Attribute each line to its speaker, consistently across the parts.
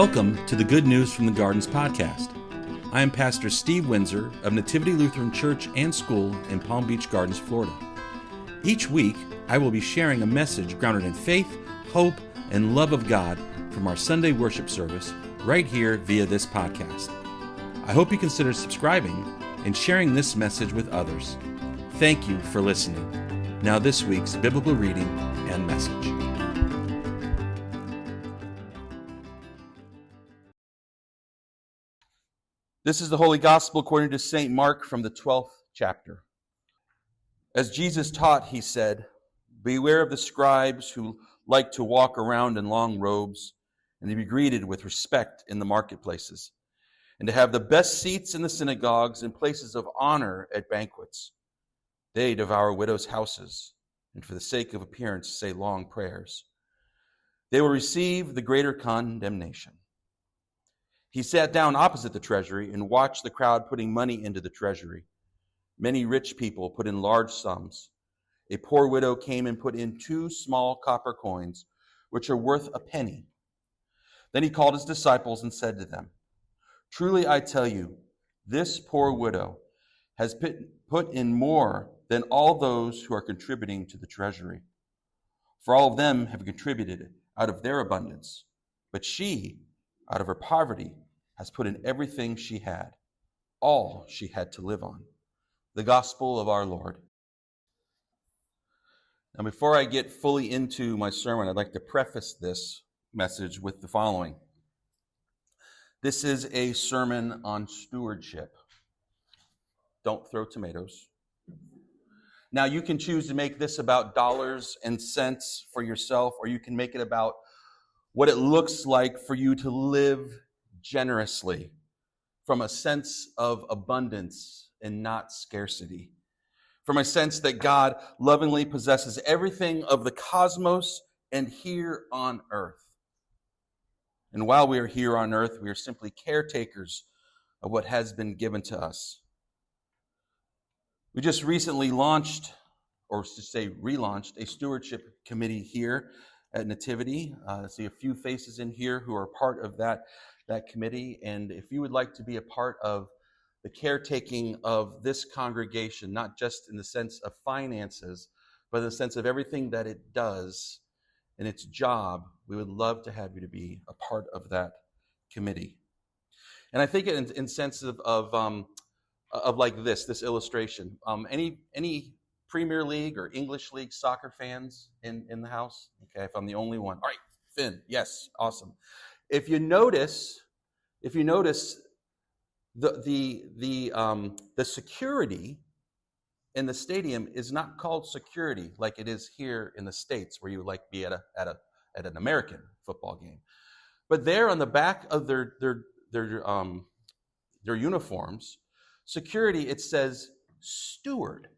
Speaker 1: Welcome to the Good News from the Gardens podcast. I am Pastor Steve Windsor of Nativity Lutheran Church and School in Palm Beach Gardens, Florida. Each week, I will be sharing a message grounded in faith, hope, and love of God from our Sunday worship service right here via this podcast. I hope you consider subscribing and sharing this message with others. Thank you for listening. Now this week's biblical reading and message. This is the Holy Gospel according to St. Mark from the 12th chapter. As Jesus taught, he said, "Beware of the scribes who like to walk around in long robes and to be greeted with respect in the marketplaces, and to have the best seats in the synagogues and places of honor at banquets. They devour widows' houses, and for the sake of appearance say long prayers. They will receive the greater condemnation." He sat down opposite the treasury and watched the crowd putting money into the treasury. Many rich people put in large sums. A poor widow came and put in 2 small copper coins, which are worth a penny. Then he called his disciples and said to them, "Truly I tell you, this poor widow has put in more than all those who are contributing to the treasury. For all of them have contributed out of their abundance, but she, out of her poverty, has put in everything she had, all she had to live on." The gospel of our Lord. Now, before I get fully into my sermon, I'd like to preface this message with the following. This is a sermon on stewardship. Don't throw tomatoes. Now, you can choose to make this about dollars and cents for yourself, or you can make it about what it looks like for you to live generously from a sense of abundance and not scarcity, from a sense that God lovingly possesses everything of the cosmos and here on earth. And while we are here on earth, we are simply caretakers of what has been given to us. We just recently launched, or to say relaunched, a stewardship committee here at Nativity. I see a few faces in here who are part of that committee. And if you would like to be a part of the caretaking of this congregation, not just in the sense of finances, but in the sense of everything that it does in its job, we would love to have you to be a part of that committee. And I think in sense of like this illustration. Any Premier League or English League soccer fans in the house? Okay, if I'm the only one. All right, Finn, yes, awesome. If you notice the security in the stadium is not called security like it is here in the States, where you would like be at an American football game. But there on the back of their uniforms, security, it says steward,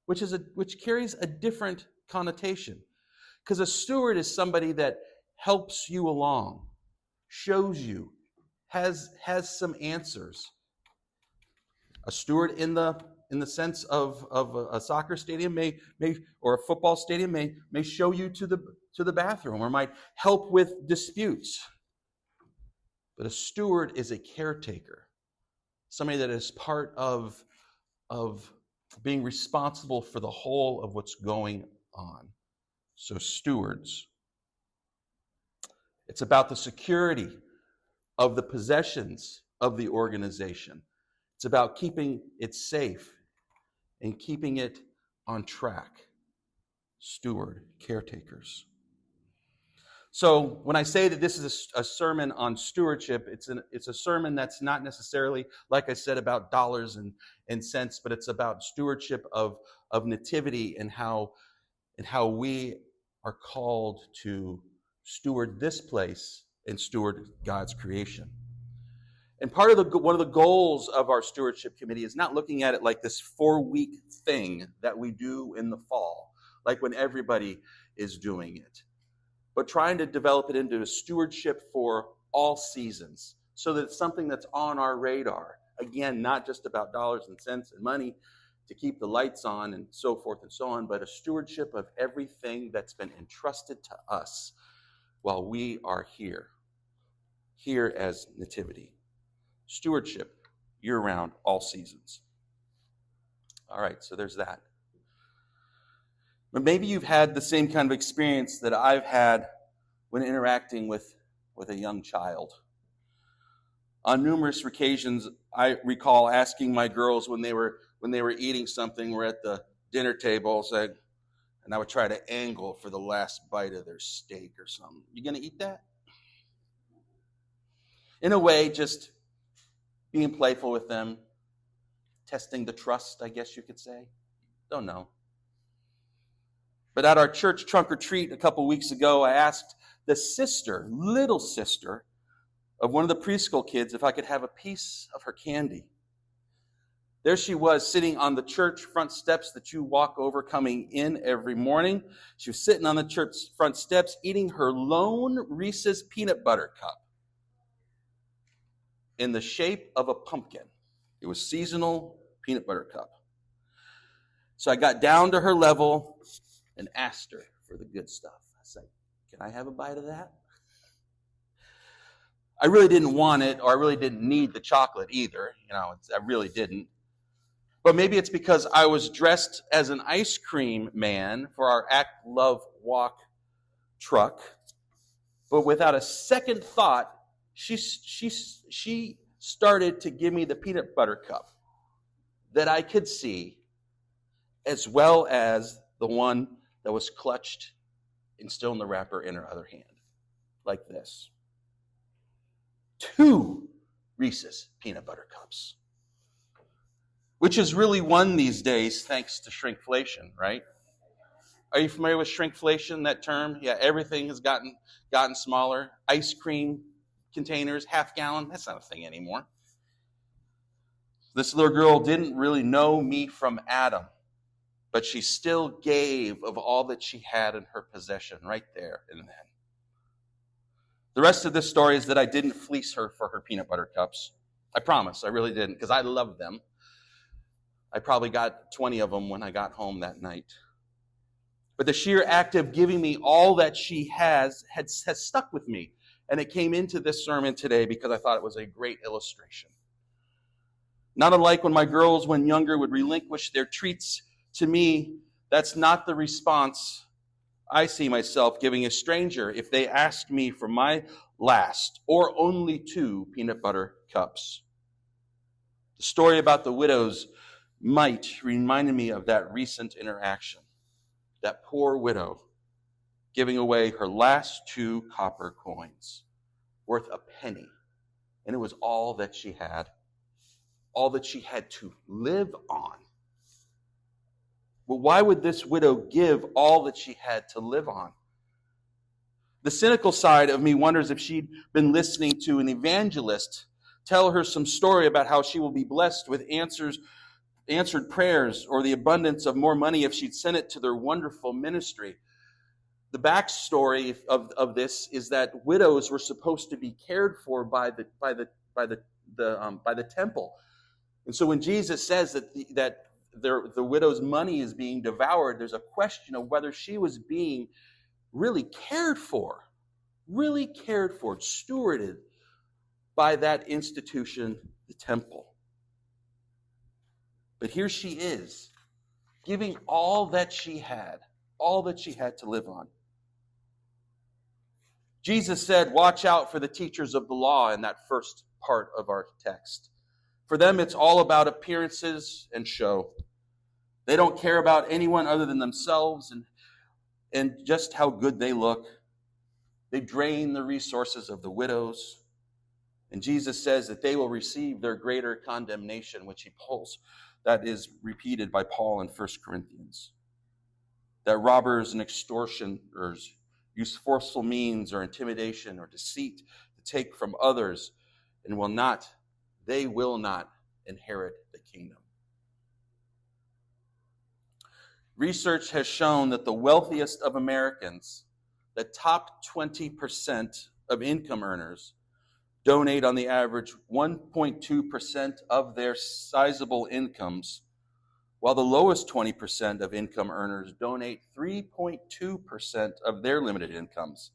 Speaker 1: which carries a different connotation, because a steward is somebody that helps you along, shows you, has some answers. A steward in the sense of a soccer stadium may or a football stadium may show you to the bathroom, or might help with disputes. But a steward is a caretaker, somebody that is part of being responsible for the whole of what's going on. So stewards. It's about the security of the possessions of the organization. It's about keeping it safe and keeping it on track. Steward, caretakers. So when I say that this is a sermon on stewardship, it's a sermon that's not necessarily, like I said, about dollars and cents, but it's about stewardship of nativity and how we are called to steward this place and steward God's creation. And one of the goals of our stewardship committee is not looking at it like this 4-week thing that we do in the fall, like when everybody is doing it, but trying to develop it into a stewardship for all seasons, so that it's something that's on our radar. Again, not just about dollars and cents and money to keep the lights on and so forth and so on, but a stewardship of everything that's been entrusted to us while we are here here as Nativity. Stewardship, year-round, all seasons. All right, so there's that. But maybe you've had the same kind of experience that I've had when interacting with a young child. On numerous occasions, I recall asking my girls when they were eating something, we're at the dinner table, saying, and I would try to angle for the last bite of their steak or something. You gonna eat that? In a way, just being playful with them, testing the trust, I guess you could say. Don't know. But at our church trunk or treat a couple weeks ago, I asked the sister, little sister, of one of the preschool kids if I could have a piece of her candy. There she was, sitting on the church front steps that you walk over coming in every morning. She was sitting on the church front steps eating her lone Reese's peanut butter cup in the shape of a pumpkin. It was seasonal peanut butter cup. So I got down to her level and asked her for the good stuff. I said, can I have a bite of that? I really didn't want it, or I really didn't need the chocolate either. I really didn't. But maybe it's because I was dressed as an ice cream man for our Act Love Walk truck. But without a second thought, she started to give me the peanut butter cup that I could see, as well as the one that was clutched and still in the wrapper in her other hand, like this. 2 Reese's peanut butter cups, which is really one these days thanks to shrinkflation, right? Are you familiar with shrinkflation, that term? Yeah, everything has gotten smaller. Ice cream containers, half gallon, that's not a thing anymore. This little girl didn't really know me from Adam, but she still gave of all that she had in her possession right there and then. The rest of this story is that I didn't fleece her for her peanut butter cups. I promise, I really didn't, because I love them. I probably got 20 of them when I got home that night. But the sheer act of giving me all that she has stuck with me. And it came into this sermon today because I thought it was a great illustration. Not unlike when my girls, when younger, would relinquish their treats to me, that's not the response I see myself giving a stranger if they ask me for my last or only 2 peanut butter cups. The story about the widow's mite reminded me of that recent interaction. That poor widow giving away her last 2 copper coins, worth a penny. And it was all that she had to live on. But why would this widow give all that she had to live on? The cynical side of me wonders if she'd been listening to an evangelist tell her some story about how she will be blessed with answered prayers or the abundance of more money if she'd sent it to their wonderful ministry. The backstory of this is that widows were supposed to be cared for by the temple, and so when Jesus says that the widow's money is being devoured, there's a question of whether she was being really cared for, stewarded by that institution, the temple. But here she is, giving all that she had to live on. Jesus said, watch out for the teachers of the law in that first part of our text. For them, it's all about appearances and show. They don't care about anyone other than themselves and just how good they look. They drain the resources of the widows. And Jesus says that they will receive their greater condemnation, which that is repeated by Paul in 1 Corinthians. That robbers and extortioners use forceful means or intimidation or deceit to take from others and they will not inherit the kingdom. Research has shown that the wealthiest of Americans, the top 20% of income earners, donate on the average 1.2% of their sizable incomes, while the lowest 20% of income earners donate 3.2% of their limited incomes.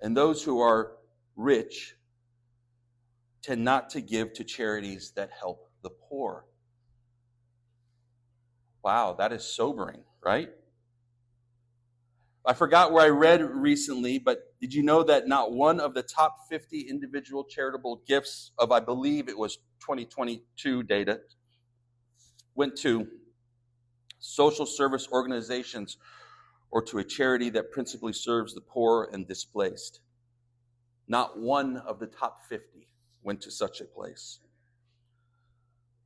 Speaker 1: And those who are rich tend not to give to charities that help the poor. Wow, that is sobering, right? I forgot where I read recently, but did you know that not one of the top 50 individual charitable gifts of, I believe it was 2022 data, went to social service organizations or to a charity that principally serves the poor and displaced? Not one of the top 50 went to such a place.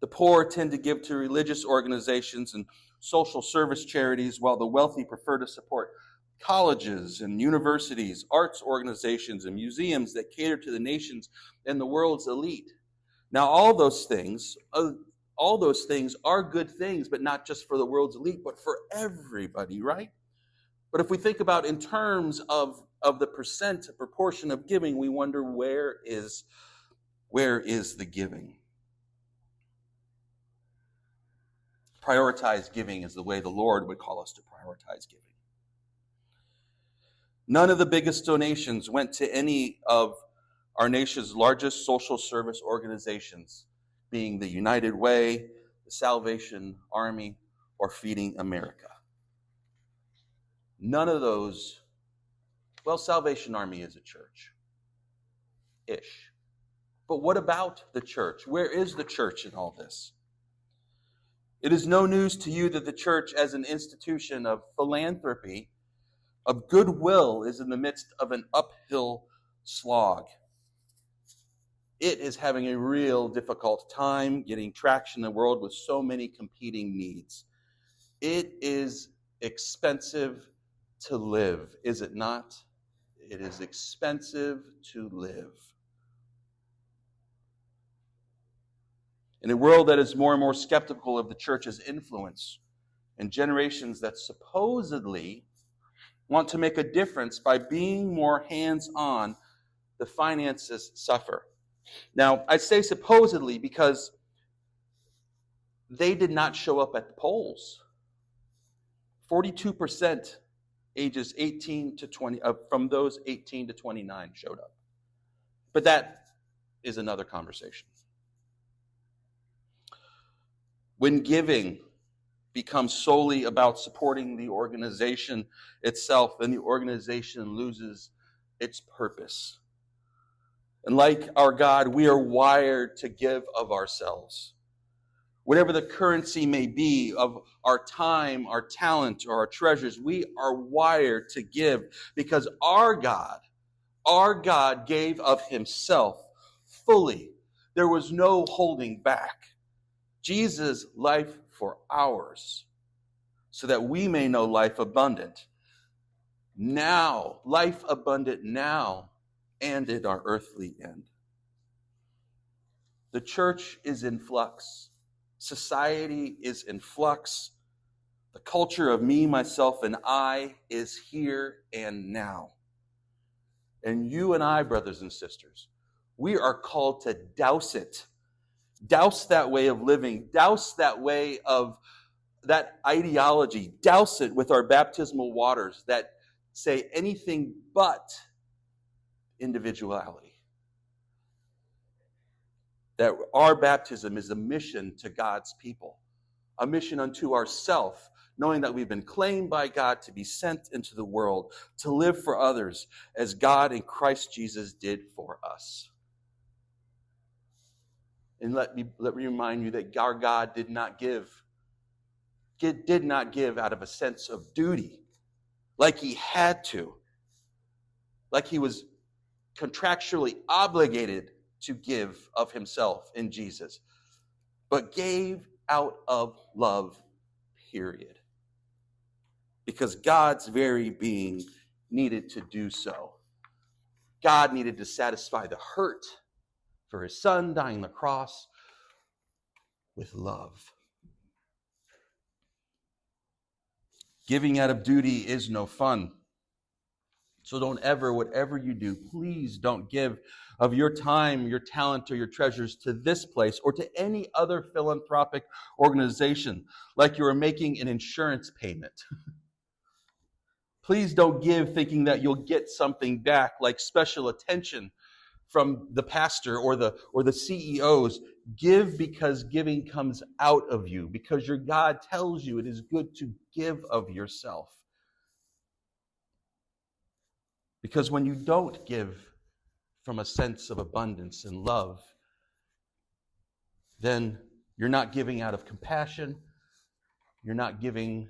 Speaker 1: The poor tend to give to religious organizations and social service charities, while the wealthy prefer to support colleges and universities, arts organizations, and museums that cater to the nation's and the world's elite. Now, all those things are good things, but not just for the world's elite, but for everybody, right? But if we think about in terms of the proportion of giving, we wonder where is the giving? Prioritize giving is the way the Lord would call us to prioritize giving. None of the biggest donations went to any of our nation's largest social service organizations, being the United Way, the Salvation Army, or Feeding America. None of those, well, Salvation Army is a church-ish. But what about the church? Where is the church in all this? It is no news to you that the church as an institution of philanthropy, of goodwill, is in the midst of an uphill slog. It is having a real difficult time getting traction in the world with so many competing needs. It is expensive to live, is it not? It is expensive to live. In a world that is more and more skeptical of the church's influence, and generations that supposedly want to make a difference by being more hands-on, the finances suffer. Now, I say supposedly because they did not show up at the polls. 42% ages 18 to 20, from those 18 to 29 showed up. But that is another conversation. When giving becomes solely about supporting the organization itself, then the organization loses its purpose. And like our God, we are wired to give of ourselves. Whatever the currency may be of our time, our talent, or our treasures, we are wired to give because our God gave of himself fully. There was no holding back. Jesus' life for ours, so that we may know life abundant. Now, life abundant now and at our earthly end. The church is in flux. Society is in flux. The culture of me, myself, and I is here and now. And you and I, brothers and sisters, we are called to douse it. Douse that way of living. Douse that way of that ideology. Douse it with our baptismal waters that say anything but individuality. That our baptism is a mission to God's people, a mission unto ourselves, knowing that we've been claimed by God to be sent into the world, to live for others as God in Christ Jesus did for us. And let me remind you that our God did not give out of a sense of duty, like he had to, like he was contractually obligated to give of himself in Jesus, but gave out of love, period. Because God's very being needed to do so. God needed to satisfy the hurt for his son dying on the cross with love. Giving out of duty is no fun. So don't ever, whatever you do, please don't give of your time, your talent, or your treasures to this place or to any other philanthropic organization like you are making an insurance payment. Please don't give thinking that you'll get something back like special attention from the pastor or the CEOs. Give because giving comes out of you, because your God tells you it is good to give of yourself. Because when you don't give from a sense of abundance and love, then you're not giving out of compassion. You're not giving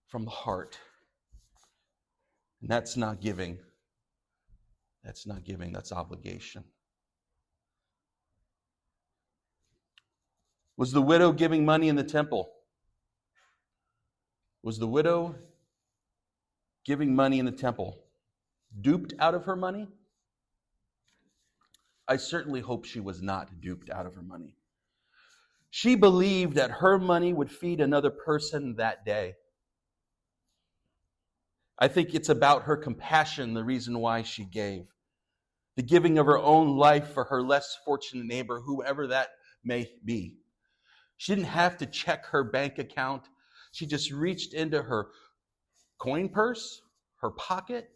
Speaker 1: from the heart. And that's not giving. That's not giving, that's obligation. Was the widow giving money in the temple? Was the widow giving money in the temple duped out of her money? I certainly hope she was not duped out of her money. She believed that her money would feed another person that day. I think it's about her compassion, the reason why she gave. The giving of her own life for her less fortunate neighbor, whoever that may be. She didn't have to check her bank account. She just reached into her coin purse, her pocket,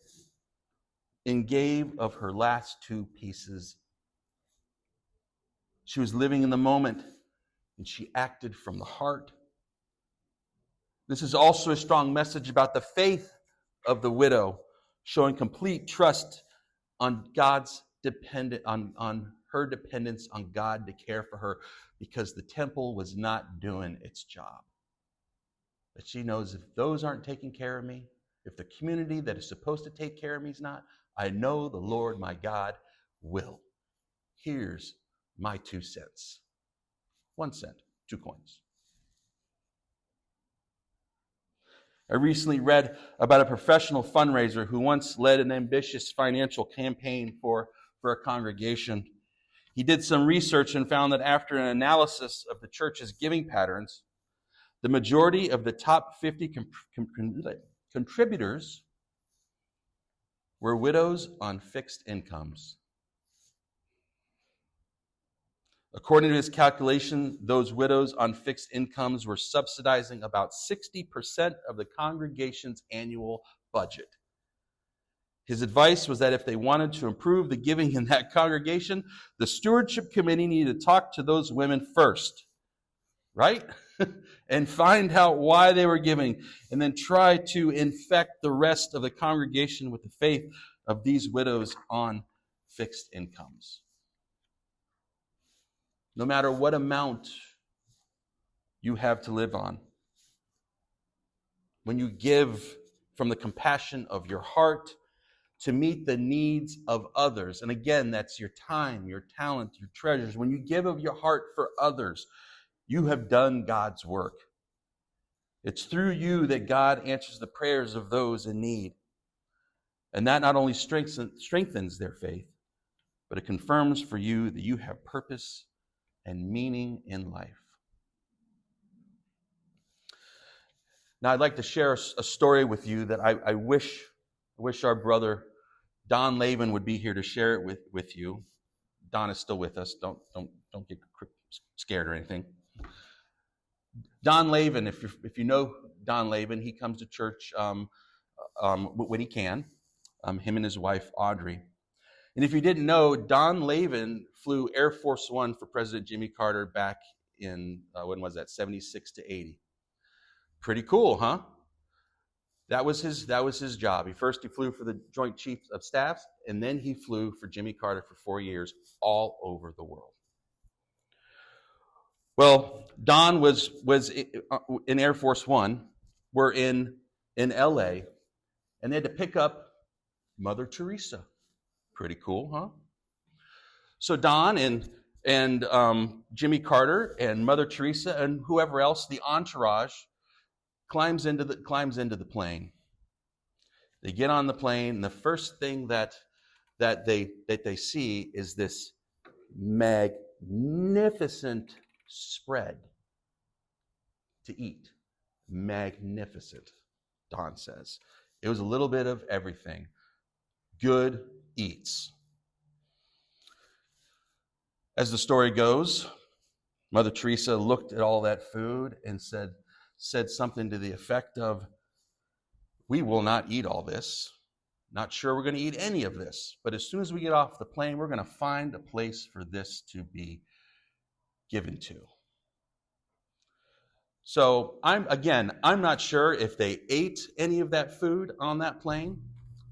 Speaker 1: and gave of her last 2 pieces. She was living in the moment, and she acted from the heart. This is also a strong message about the faith of the widow, showing complete trust on God's on her dependence on God to care for her, because the temple was not doing its job. But she knows, if those aren't taking care of me, if the community that is supposed to take care of me is not, I know the Lord my God will. Here's my 2 cents. 1 cent, 2 coins. I recently read about a professional fundraiser who once led an ambitious financial campaign for a congregation. He did some research and found that after an analysis of the church's giving patterns, the majority of the top 50 contributors were widows on fixed incomes. According to his calculation, those widows on fixed incomes were subsidizing about 60% of the congregation's annual budget. His advice was that if they wanted to improve the giving in that congregation, the stewardship committee needed to talk to those women first, right? And find out why they were giving, and then try to infect the rest of the congregation with the faith of these widows on fixed incomes. No matter what amount you have to live on, when you give from the compassion of your heart to meet the needs of others, and again, that's your time, your talent, your treasures. When you give of your heart for others, you have done God's work. It's through you that God answers the prayers of those in need. And that not only strengthens their faith, but it confirms for you that you have purpose and meaning in life. Now, I'd like to share a story with you that I wish our brother Don Lavin would be here to share it with you. Don is still with us. Don't get scared or anything. Don Lavin, if you know Don Lavin, he comes to church when he can. Him and his wife Audrey. And if you didn't know, Don Lavin flew Air Force One for President Jimmy Carter back in, when was that, 76 to 80. Pretty cool, huh? That was his job. He flew for the Joint Chiefs of Staff, and then he flew for Jimmy Carter for 4 years all over the world. Well, Don was in Air Force One. We're in LA, and they had to pick up Mother Theresa. Pretty cool, huh? So Don and Jimmy Carter and Mother Theresa and whoever else, the entourage, climbs into the plane. They get on the plane, and the first thing that they see is this magnificent spread to eat. Magnificent, Don says. It was a little bit of everything. Good eats. As the story goes, Mother Teresa looked at all that food and said something to the effect of, "We will not eat all this. Not sure we're going to eat any of this, but as soon as we get off the plane, we're going to find a place for this to be given to. So I'm not sure if they ate any of that food on that plane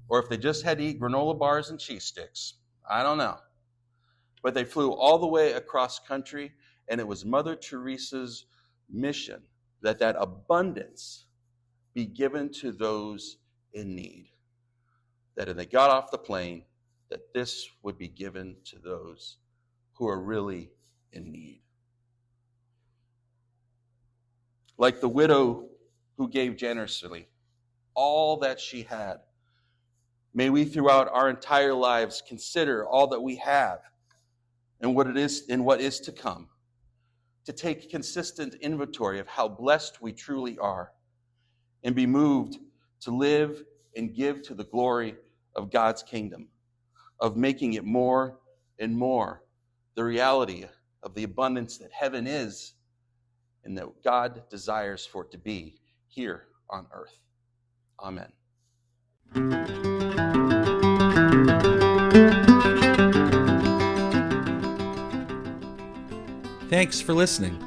Speaker 1: or if they just had to eat granola bars and cheese sticks. I don't know. But they flew all the way across country, and it was Mother Teresa's mission that abundance be given to those in need. That if they got off the plane, that this would be given to those who are really in need. Like the widow who gave generously all that she had. May we throughout our entire lives consider all that we have and what is to come, to take consistent inventory of how blessed we truly are, and be moved to live and give to the glory of God's kingdom, of making it more and more the reality of the abundance that heaven is and that God desires for it to be here on earth. Amen. Thanks for listening.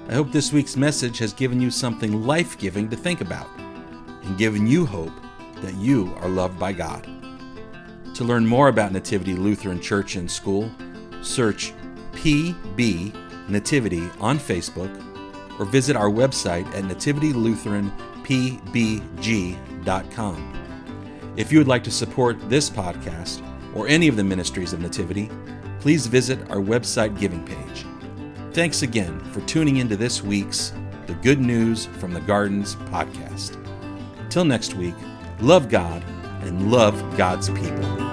Speaker 1: I hope this week's message has given you something life-giving to think about and given you hope that you are loved by God. To learn more about Nativity Lutheran Church and School, search PB Nativity on Facebook or visit our website at nativitylutheranpbg.com. If you would like to support this podcast or any of the ministries of Nativity, please visit our website giving page. Thanks again for tuning into this week's The Good News from the Gardens podcast. Till next week, love God and love God's people.